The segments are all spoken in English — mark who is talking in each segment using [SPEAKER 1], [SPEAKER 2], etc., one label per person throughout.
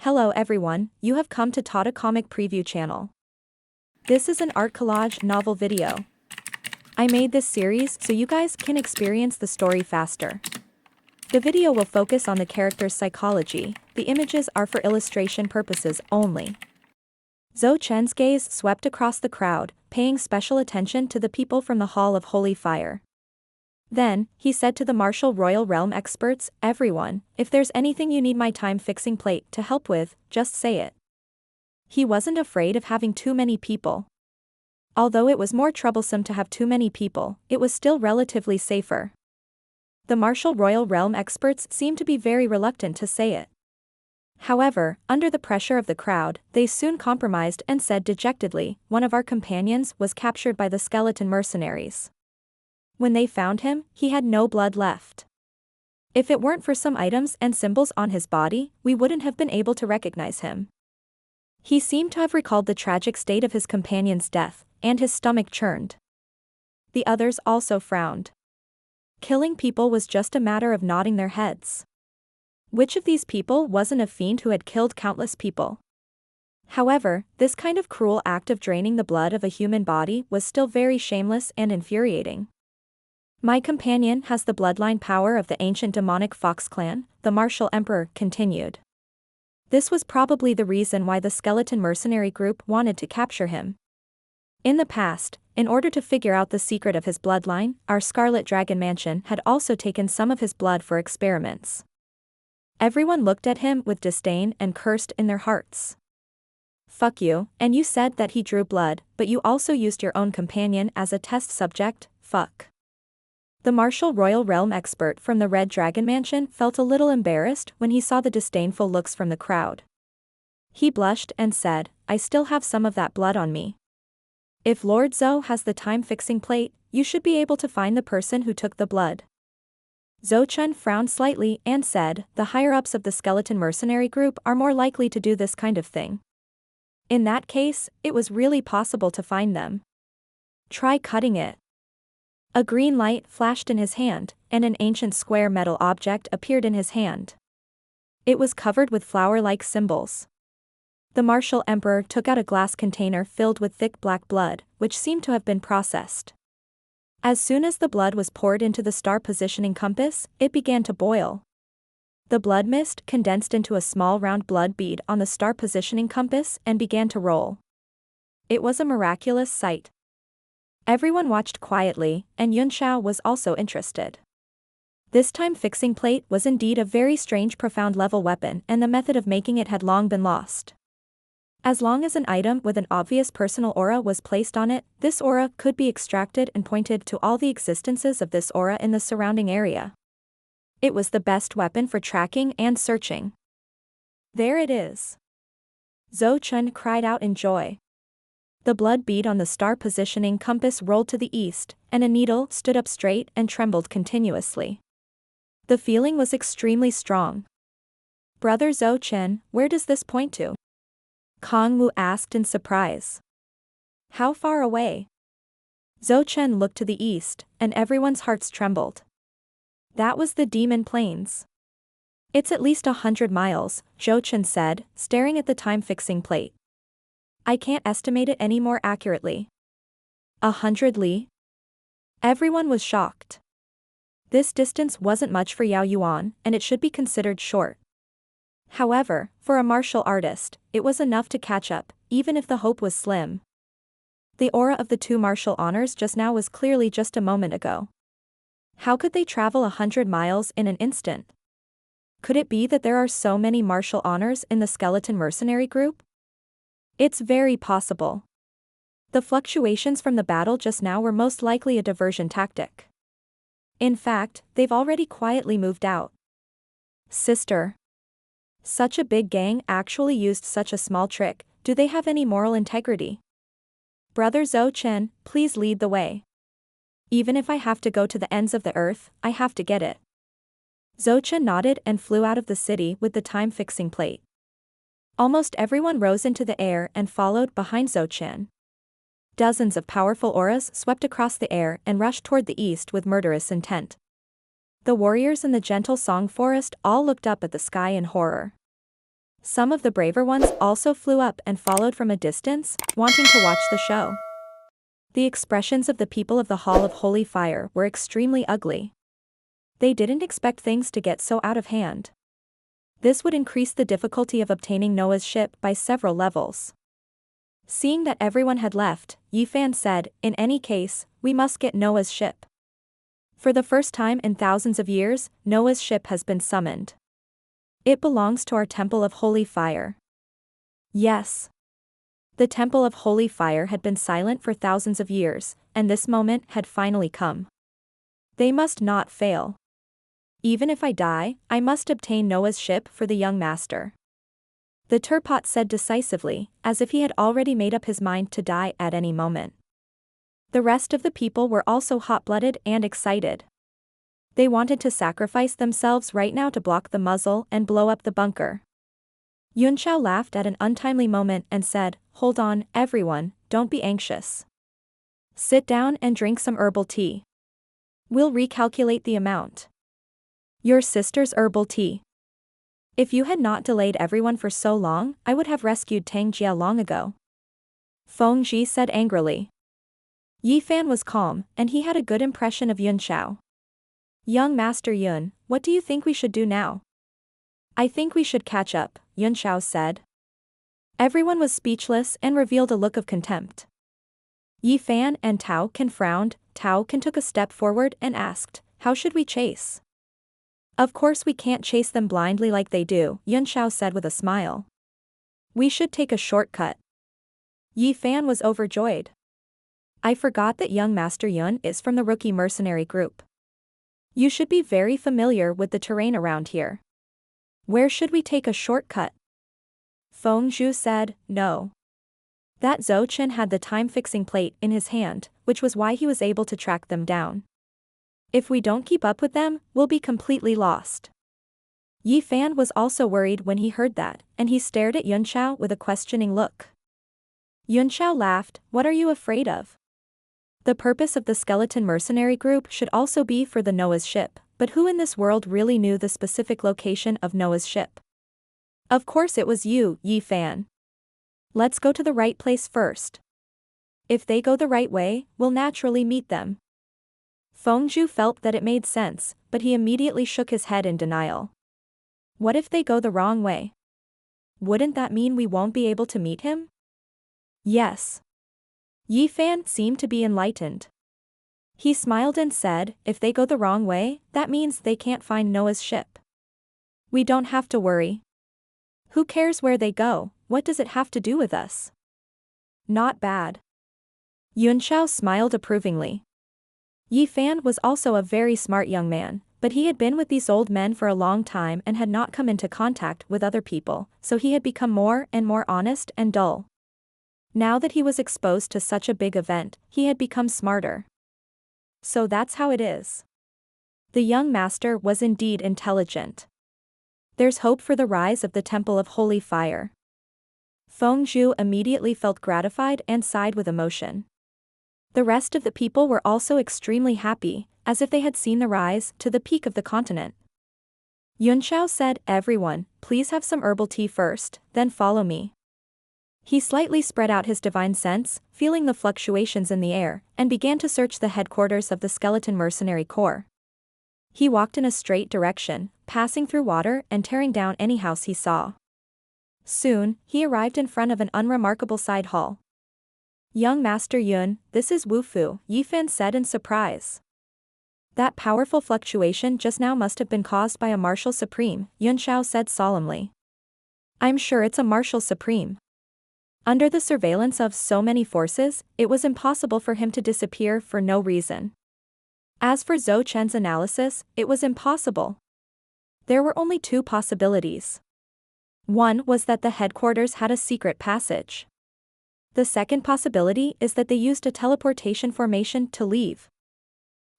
[SPEAKER 1] Hello everyone, you have come to Tata Comic Preview channel. This is an art collage novel video. I made this series so you guys can experience the story faster. The video will focus on the character's psychology, the images are for illustration purposes only. Zhou Chen's gaze swept across the crowd, paying special attention to the people from the Hall of Holy Fire. Then, he said to the martial royal realm experts, everyone, if there's anything you need my time-fixing plate to help with, just say it. He wasn't afraid of having too many people. Although it was more troublesome to have too many people, it was still relatively safer. The martial royal realm experts seemed to be very reluctant to say it. However, under the pressure of the crowd, they soon compromised and said dejectedly, one of our companions was captured by the skeleton mercenaries. When they found him, he had no blood left. If it weren't for some items and symbols on his body, we wouldn't have been able to recognize him. He seemed to have recalled the tragic state of his companion's death, and his stomach churned. The others also frowned. Killing people was just a matter of nodding their heads. Which of these people wasn't a fiend who had killed countless people? However, this kind of cruel act of draining the blood of a human body was still very shameless and infuriating. My companion has the bloodline power of the ancient demonic Fox clan, the martial emperor continued. This was probably the reason why the skeleton mercenary group wanted to capture him. In the past, in order to figure out the secret of his bloodline, our Scarlet Dragon Mansion had also taken some of his blood for experiments. Everyone looked at him with disdain and cursed in their hearts. Fuck you, and you said that he drew blood, but you also used your own companion as a test subject, fuck. The martial royal realm expert from the Red Dragon Mansion felt a little embarrassed when he saw the disdainful looks from the crowd. He blushed and said, I still have some of that blood on me. If Lord Zhou has the time-fixing plate, you should be able to find the person who took the blood. Zhou Chen frowned slightly and said, the higher-ups of the skeleton mercenary group are more likely to do this kind of thing. In that case, it was really possible to find them. Try cutting it. A green light flashed in his hand, and an ancient square metal object appeared in his hand. It was covered with flower-like symbols. The martial emperor took out a glass container filled with thick black blood, which seemed to have been processed. As soon as the blood was poured into the star positioning compass, it began to boil. The blood mist condensed into a small round blood bead on the star positioning compass and began to roll. It was a miraculous sight. Everyone watched quietly, and Yunxiao was also interested. This time-fixing plate was indeed a very strange profound-level weapon, and the method of making it had long been lost. As long as an item with an obvious personal aura was placed on it, this aura could be extracted and pointed to all the existences of this aura in the surrounding area. It was the best weapon for tracking and searching. There it is. Zhou Chen cried out in joy. The blood bead on the star positioning compass rolled to the east, and a needle stood up straight and trembled continuously. The feeling was extremely strong. Brother Zhou Chen, where does this point to? Kong Wu asked in surprise. How far away? Zhou Chen looked to the east, and everyone's hearts trembled. That was the Demon Plains. It's at least 100 miles, Zhou Chen said, staring at the time-fixing plate. I can't estimate it any more accurately. 100 li? Everyone was shocked. This distance wasn't much for Yao Yuan, and it should be considered short. However, for a martial artist, it was enough to catch up, even if the hope was slim. The aura of the two martial honors just now was clearly just a moment ago. How could they travel 100 miles in an instant? Could it be that there are so many martial honors in the skeleton mercenary group? It's very possible. The fluctuations from the battle just now were most likely a diversion tactic. In fact, they've already quietly moved out. Sister. Such a big gang actually used such a small trick, do they have any moral integrity? Brother Zhou Chen, please lead the way. Even if I have to go to the ends of the earth, I have to get it. Zhou Chen nodded and flew out of the city with the time-fixing plate. Almost everyone rose into the air and followed behind Zhou Chen. Dozens of powerful auras swept across the air and rushed toward the east with murderous intent. The warriors in the gentle song forest all looked up at the sky in horror. Some of the braver ones also flew up and followed from a distance, wanting to watch the show. The expressions of the people of the Hall of Holy Fire were extremely ugly. They didn't expect things to get so out of hand. This would increase the difficulty of obtaining Noah's ship by several levels. Seeing that everyone had left, Yifan said, "In any case, we must get Noah's ship. For the first time in thousands of years, Noah's ship has been summoned. It belongs to our Temple of Holy Fire." Yes. The Temple of Holy Fire had been silent for thousands of years, and this moment had finally come. They must not fail. Even if I die, I must obtain Noah's ship for the young master. The Turpot said decisively, as if he had already made up his mind to die at any moment. The rest of the people were also hot-blooded and excited. They wanted to sacrifice themselves right now to block the muzzle and blow up the bunker. Yunxiao laughed at an untimely moment and said, "Hold on, everyone, don't be anxious. Sit down and drink some herbal tea. We'll recalculate the amount." Your sister's herbal tea. If you had not delayed everyone for so long, I would have rescued Tang Jia long ago. Feng Ji said angrily. Yifan was calm, and he had a good impression of Yunxiao. "Young Master Yun, what do you think we should do now?" "I think we should catch up," Yunxiao said. Everyone was speechless and revealed a look of contempt. Yifan and Tao Can frowned. Tao Can took a step forward and asked, "How should we chase?" "Of course we can't chase them blindly like they do," Yunxiao said with a smile. "We should take a shortcut." Yifan was overjoyed. "I forgot that young Master Yun is from the rookie mercenary group. You should be very familiar with the terrain around here. Where should we take a shortcut?" Feng Zhu said, "No. That Zhou Chen had the time-fixing plate in his hand, which was why he was able to track them down. If we don't keep up with them, we'll be completely lost." Yifan was also worried when he heard that, and he stared at Yunxiao with a questioning look. Yunxiao laughed, "What are you afraid of? The purpose of the skeleton mercenary group should also be for the Noah's ship, but who in this world really knew the specific location of Noah's ship? Of course it was you, Yifan. Let's go to the right place first. If they go the right way, we'll naturally meet them." Feng Zhu felt that it made sense, but he immediately shook his head in denial. What if they go the wrong way? Wouldn't that mean we won't be able to meet him? Yes. Yifan seemed to be enlightened. He smiled and said, "If they go the wrong way, that means they can't find Noah's ship. We don't have to worry. Who cares where they go? What does it have to do with us?" Not bad. Yunxiao smiled approvingly. Yifan was also a very smart young man, but he had been with these old men for a long time and had not come into contact with other people, so he had become more and more honest and dull. Now that he was exposed to such a big event, he had become smarter. So that's how it is. The young master was indeed intelligent. There's hope for the rise of the Temple of Holy Fire. Feng Zhu immediately felt gratified and sighed with emotion. The rest of the people were also extremely happy, as if they had seen the rise to the peak of the continent. Yunxiao said, "Everyone, please have some herbal tea first, then follow me." He slightly spread out his divine sense, feeling the fluctuations in the air, and began to search the headquarters of the skeleton mercenary corps. He walked in a straight direction, passing through water and tearing down any house he saw. Soon, he arrived in front of an unremarkable side hall. "Young Master Yun, this is Wu Fu," Yifan said in surprise. "That powerful fluctuation just now must have been caused by a Martial Supreme," Yunxiao said solemnly. "I'm sure it's a Martial Supreme. Under the surveillance of so many forces, it was impossible for him to disappear for no reason. As for Zhou Chen's analysis, it was impossible. There were only two possibilities. One was that the headquarters had a secret passage. The second possibility is that they used a teleportation formation to leave."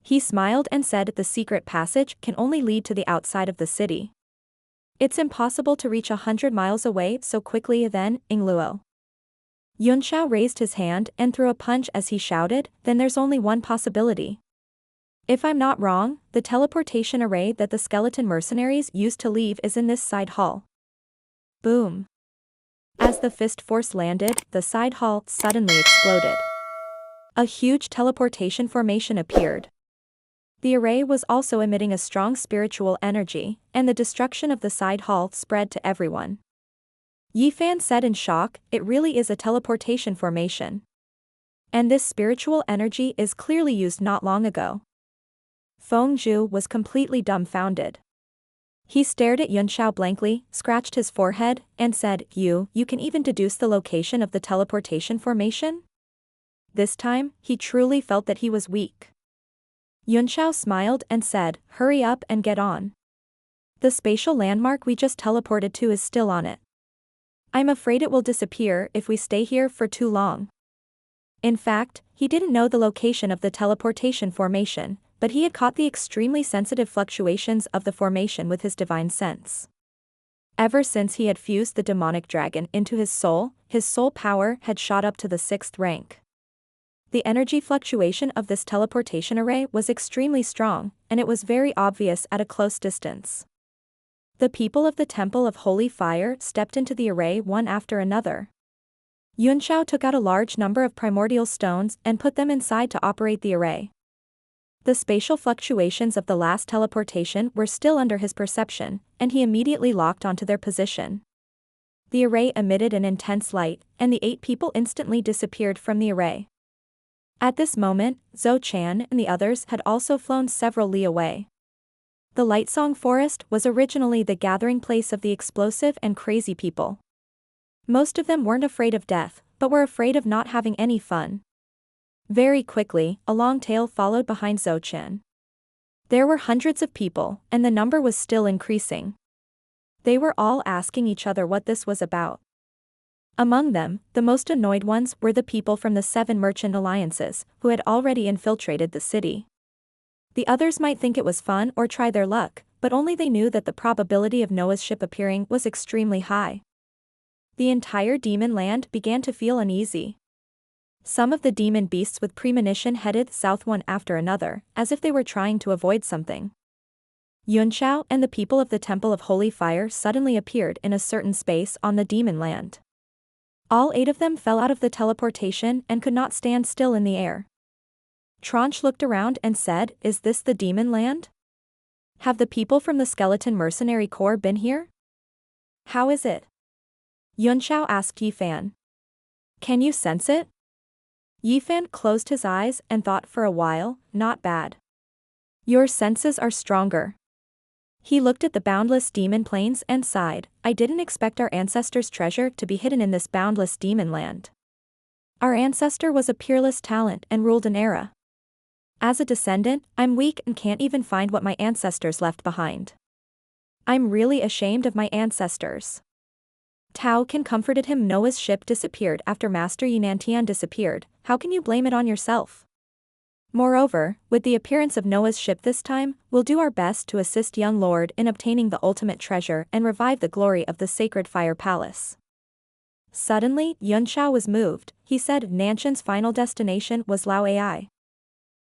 [SPEAKER 1] He smiled and said, "The secret passage can only lead to the outside of the city. It's impossible to reach 100 miles away so quickly then, Ingluo." Yunxiao raised his hand and threw a punch as he shouted, "Then there's only one possibility. If I'm not wrong, the teleportation array that the skeleton mercenaries used to leave is in this side hall." Boom. As the fist force landed, the side hall suddenly exploded. A huge teleportation formation appeared. The array was also emitting a strong spiritual energy, and the destruction of the side hall spread to everyone. Yifan said in shock, "It really is a teleportation formation. And this spiritual energy is clearly used not long ago." Fengzhu was completely dumbfounded. He stared at Yunxiao blankly, scratched his forehead, and said, You can even deduce the location of the teleportation formation?" This time, he truly felt that he was weak. Yunxiao smiled and said, "Hurry up and get on. The spatial landmark we just teleported to is still on it. I'm afraid it will disappear if we stay here for too long." In fact, he didn't know the location of the teleportation formation, but he had caught the extremely sensitive fluctuations of the formation with his divine sense. Ever since he had fused the demonic dragon into his soul power had shot up to the 6th rank. The energy fluctuation of this teleportation array was extremely strong, and it was very obvious at a close distance. The people of the Temple of Holy Fire stepped into the array one after another. Yunxiao took out a large number of primordial stones and put them inside to operate the array. The spatial fluctuations of the last teleportation were still under his perception, and he immediately locked onto their position. The array emitted an intense light, and the 8 people instantly disappeared from the array. At this moment, Zhou Chan and the others had also flown several li away. The Lightsong Forest was originally the gathering place of the explosive and crazy people. Most of them weren't afraid of death, but were afraid of not having any fun. Very quickly, a long tail followed behind Zhou Chen. There were hundreds of people, and the number was still increasing. They were all asking each other what this was about. Among them, the most annoyed ones were the people from the 7 merchant alliances, who had already infiltrated the city. The others might think it was fun or try their luck, but only they knew that the probability of Noah's ship appearing was extremely high. The entire demon land began to feel uneasy. Some of the demon beasts with premonition headed south one after another, as if they were trying to avoid something. Yunxiao and the people of the Temple of Holy Fire suddenly appeared in a certain space on the demon land. All 8 of them fell out of the teleportation and could not stand still in the air. Tranche looked around and said, "Is this the demon land? Have the people from the skeleton mercenary corps been here? How is it?" Yunxiao asked Yifan. "Can you sense it?" Yifan closed his eyes and thought for a while, "Not bad. Your senses are stronger." He looked at the boundless demon plains and sighed, "I didn't expect our ancestors' treasure to be hidden in this boundless demon land. Our ancestor was a peerless talent and ruled an era. As a descendant, I'm weak and can't even find what my ancestors left behind. I'm really ashamed of my ancestors." Tao Can comforted him. "Noah's ship disappeared after Master Yinantian disappeared, how can you blame it on yourself? Moreover, with the appearance of Noah's ship this time, we'll do our best to assist young Lord in obtaining the ultimate treasure and revive the glory of the sacred fire palace." Suddenly, Yunxiao was moved. He said Nanshan's final destination was Lao Ai.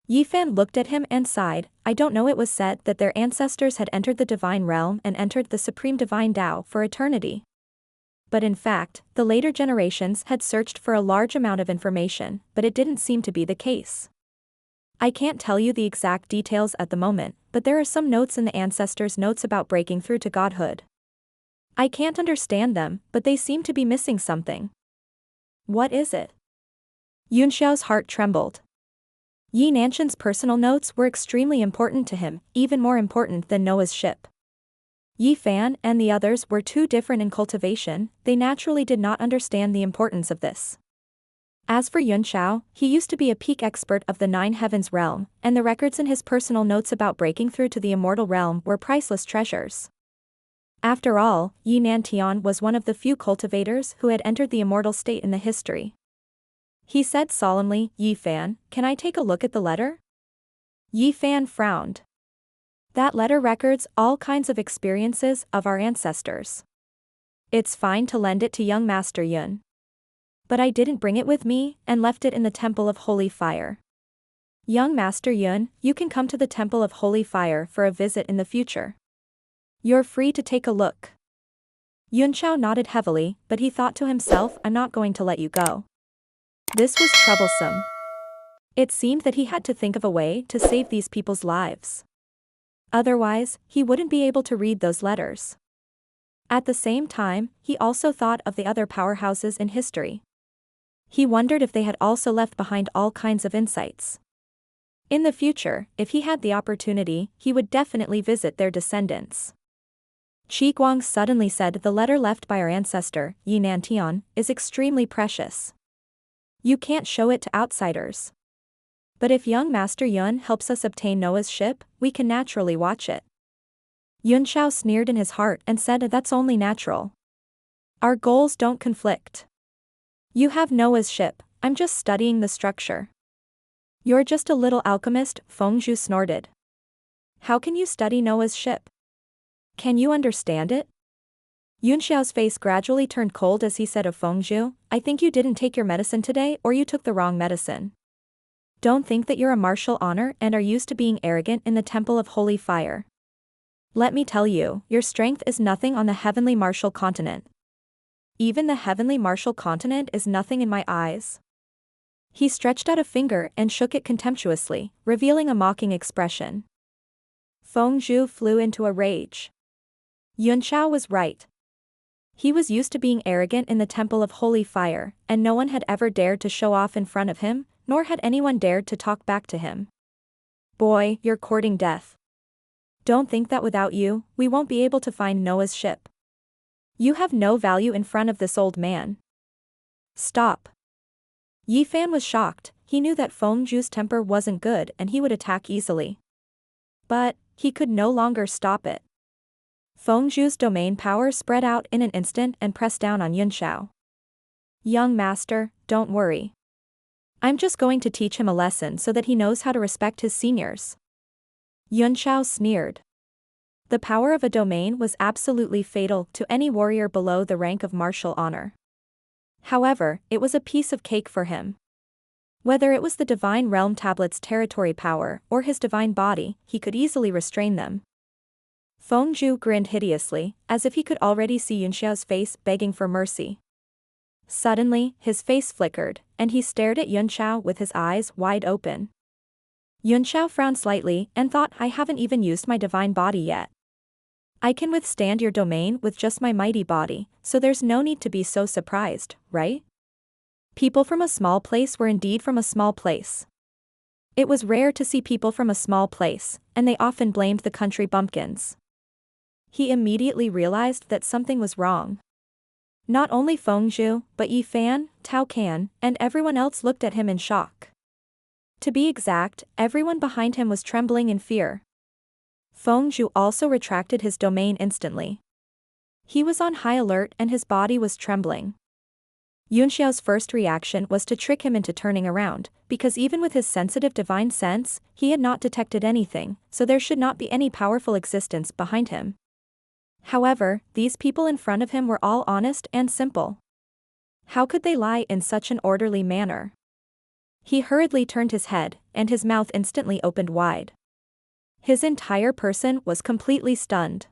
[SPEAKER 1] Yifan looked at him and sighed, "I don't know. It was said that their ancestors had entered the divine realm and entered the supreme divine Tao for eternity. But in fact, the later generations had searched for a large amount of information, but it didn't seem to be the case. I can't tell you the exact details at the moment, but there are some notes in the ancestors' notes about breaking through to godhood. I can't understand them, but they seem to be missing something." "What is it?" Yunxiao's heart trembled. Yi Nanshan's personal notes were extremely important to him, even more important than Noah's ship. Yi Fan and the others were too different in cultivation, they naturally did not understand the importance of this. As for Yunxiao, he used to be a peak expert of the 9 heavens realm, and the records in his personal notes about breaking through to the immortal realm were priceless treasures. After all, Yi Nantian was one of the few cultivators who had entered the immortal state in the history. He said solemnly, "Yi Fan, can I take a look at the letter?" Yi Fan frowned. "That letter records all kinds of experiences of our ancestors. It's fine to lend it to young Master Yun. But I didn't bring it with me and left it in the Temple of Holy Fire. Young Master Yun, you can come to the Temple of Holy Fire for a visit in the future. You're free to take a look." Yunxiao nodded heavily, but he thought to himself, I'm not going to let you go. This was troublesome. It seemed that he had to think of a way to save these people's lives. Otherwise, he wouldn't be able to read those letters. At the same time, he also thought of the other powerhouses in history. He wondered if they had also left behind all kinds of insights. In the future, if he had the opportunity, he would definitely visit their descendants. Qi Guang suddenly said the letter left by our ancestor, Yi Nantian, is extremely precious. You can't show it to outsiders. But if young Master Yun helps us obtain Noah's ship, we can naturally watch it. Yunxiao sneered in his heart and said that's only natural. Our goals don't conflict. You have Noah's ship, I'm just studying the structure. You're just a little alchemist, Fengzhu snorted. How can you study Noah's ship? Can you understand it? Yunxiao's face gradually turned cold as he said of Fengzhu, I think you didn't take your medicine today or you took the wrong medicine. Don't think that you're a martial honor and are used to being arrogant in the temple of holy fire. Let me tell you, your strength is nothing on the heavenly martial continent. Even the heavenly martial continent is nothing in my eyes. He stretched out a finger and shook it contemptuously, revealing a mocking expression. Fengzhu flew into a rage. Yunxiao was right. He was used to being arrogant in the temple of holy fire, and no one had ever dared to show off in front of him, nor had anyone dared to talk back to him. Boy, you're courting death. Don't think that without you, we won't be able to find Noah's ship. You have no value in front of this old man. Stop. Yi Fan was shocked, he knew that Fengzhu's temper wasn't good and he would attack easily. But, he could no longer stop it. Fengzhu's domain power spread out in an instant and pressed down on Yunxiao. Young master, don't worry. I'm just going to teach him a lesson so that he knows how to respect his seniors. Yunxiao sneered. The power of a domain was absolutely fatal to any warrior below the rank of martial honor. However, it was a piece of cake for him. Whether it was the Divine Realm Tablet's territory power or his divine body, he could easily restrain them. Fengzhu grinned hideously, as if he could already see Yunxiao's face begging for mercy. Suddenly, his face flickered, and he stared at Yunxiao with his eyes wide open. Yunxiao frowned slightly and thought, I haven't even used my divine body yet. I can withstand your domain with just my mighty body, so there's no need to be so surprised, right? People from a small place were indeed from a small place. It was rare to see people from a small place, and they often blamed the country bumpkins. He immediately realized that something was wrong. Not only Fengzhu, but Yi Fan, Tao Can, and everyone else looked at him in shock. To be exact, everyone behind him was trembling in fear. Fengzhu also retracted his domain instantly. He was on high alert and his body was trembling. Yunxiao's first reaction was to trick him into turning around, because even with his sensitive divine sense, he had not detected anything, so there should not be any powerful existence behind him. However, these people in front of him were all honest and simple. How could they lie in such an orderly manner? He hurriedly turned his head, and his mouth instantly opened wide. His entire person was completely stunned.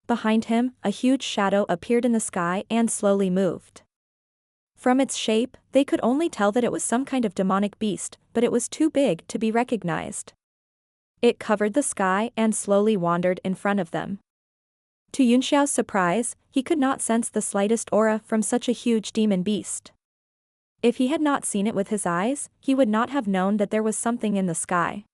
[SPEAKER 1] Behind him, a huge shadow appeared in the sky and slowly moved. From its shape, they could only tell that it was some kind of demonic beast, but it was too big to be recognized. It covered the sky and slowly wandered in front of them. To Yunxiao's surprise, he could not sense the slightest aura from such a huge demon beast. If he had not seen it with his eyes, he would not have known that there was something in the sky.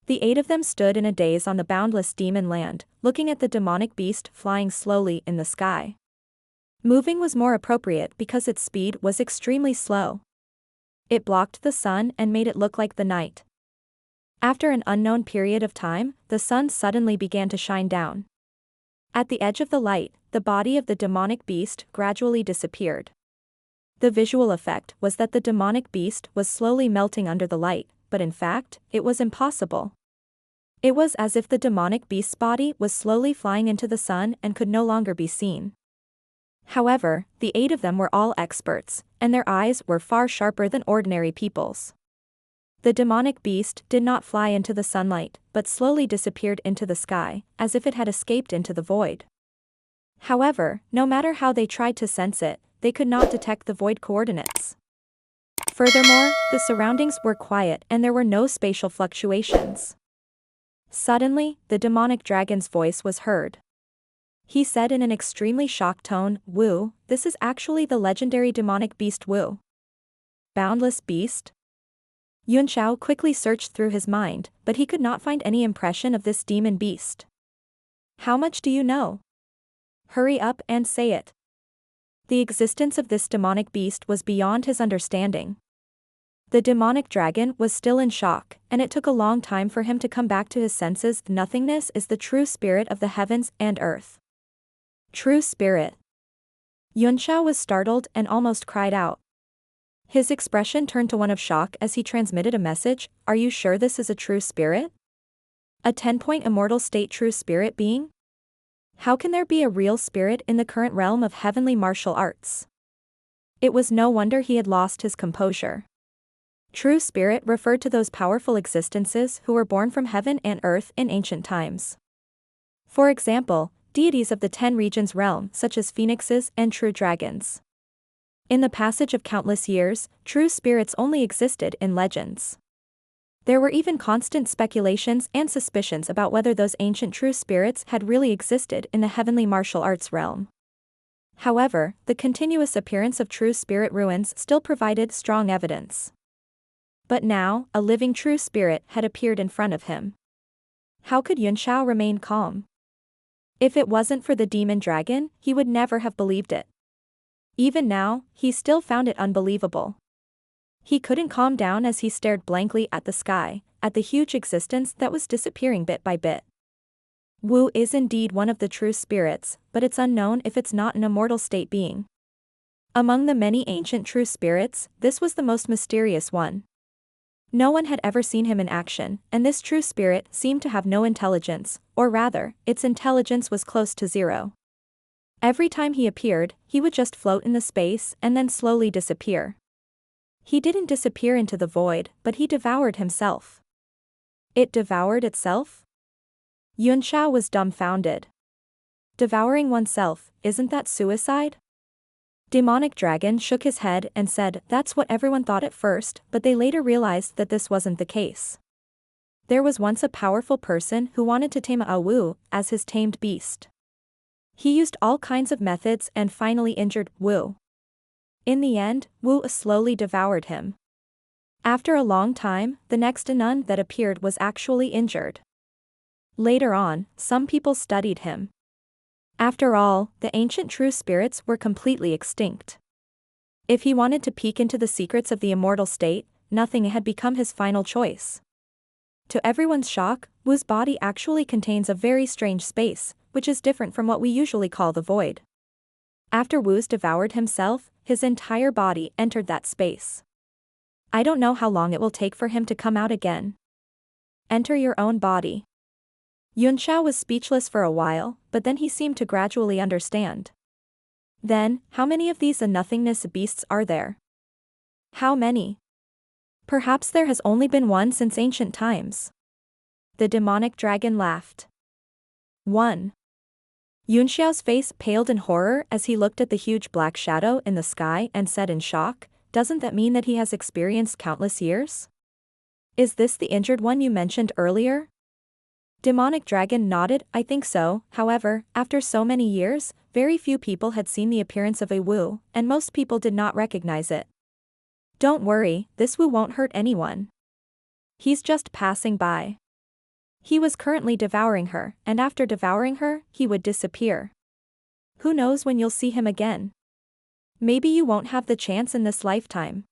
[SPEAKER 1] The 8 of them stood in a daze on the boundless demon land, looking at the demonic beast flying slowly in the sky. Moving was more appropriate because its speed was extremely slow. It blocked the sun and made it look like the night. After an unknown period of time, the sun suddenly began to shine down. At the edge of the light, the body of the demonic beast gradually disappeared. The visual effect was that the demonic beast was slowly melting under the light, but in fact, it was impossible. It was as if the demonic beast's body was slowly flying into the sun and could no longer be seen. However, the 8 of them were all experts, and their eyes were far sharper than ordinary people's. The demonic beast did not fly into the sunlight, but slowly disappeared into the sky, as if it had escaped into the void. However, no matter how they tried to sense it, they could not detect the void coordinates. Furthermore, the surroundings were quiet and there were no spatial fluctuations. Suddenly, the demonic dragon's voice was heard. He said in an extremely shocked tone, "Wu, this is actually the legendary demonic beast Wu." Boundless beast? Yunxiao quickly searched through his mind, but he could not find any impression of this demon beast. How much do you know? Hurry up and say it. The existence of this demonic beast was beyond his understanding. The demonic dragon was still in shock, and it took a long time for him to come back to his senses. Nothingness is the true spirit of the heavens and earth. True spirit. Yunxiao was startled and almost cried out. His expression turned to one of shock as he transmitted a message. Are you sure this is a true spirit? A 10-point immortal state true spirit being? How can there be a real spirit in the current realm of heavenly martial arts? It was no wonder he had lost his composure. True spirit referred to those powerful existences who were born from heaven and earth in ancient times. For example, deities of the 10 regions realm such as phoenixes and true dragons. In the passage of countless years, true spirits only existed in legends. There were even constant speculations and suspicions about whether those ancient true spirits had really existed in the heavenly martial arts realm. However, the continuous appearance of true spirit ruins still provided strong evidence. But now, a living true spirit had appeared in front of him. How could Yunxiao remain calm? If it wasn't for the demon dragon, he would never have believed it. Even now, he still found it unbelievable. He couldn't calm down as he stared blankly at the sky, at the huge existence that was disappearing bit by bit. Wu is indeed one of the true spirits, but it's unknown if it's not an immortal state being. Among the many ancient true spirits, this was the most mysterious one. No one had ever seen him in action, and this true spirit seemed to have no intelligence, or rather, its intelligence was close to zero. Every time he appeared, he would just float in the space and then slowly disappear. He didn't disappear into the void, but he devoured himself. It devoured itself? Yunxiao was dumbfounded. Devouring oneself, isn't that suicide? Demonic Dragon shook his head and said that's what everyone thought at first, but they later realized that this wasn't the case. There was once a powerful person who wanted to tame a Wu as his tamed beast. He used all kinds of methods and finally injured Wu. In the end, Wu slowly devoured him. After a long time, the next nun that appeared was actually injured. Later on, some people studied him. After all, the ancient true spirits were completely extinct. If he wanted to peek into the secrets of the immortal state, nothing had become his final choice. To everyone's shock, Wu's body actually contains a very strange space, which is different from what we usually call the void. After Wu's devoured himself, his entire body entered that space. I don't know how long it will take for him to come out again. Enter your own body. Yunxiao was speechless for a while, but then he seemed to gradually understand. Then, how many of these nothingness beasts are there? How many? Perhaps there has only been one since ancient times. The demonic dragon laughed. 1. Yunxiao's face paled in horror as he looked at the huge black shadow in the sky and said in shock, doesn't that mean that he has experienced countless years? Is this the injured one you mentioned earlier? Demonic Dragon nodded, I think so. However, after so many years, very few people had seen the appearance of a Wu, and most people did not recognize it. Don't worry, this Wu won't hurt anyone. He's just passing by. He was currently devouring her, and after devouring her, he would disappear. Who knows when you'll see him again? Maybe you won't have the chance in this lifetime.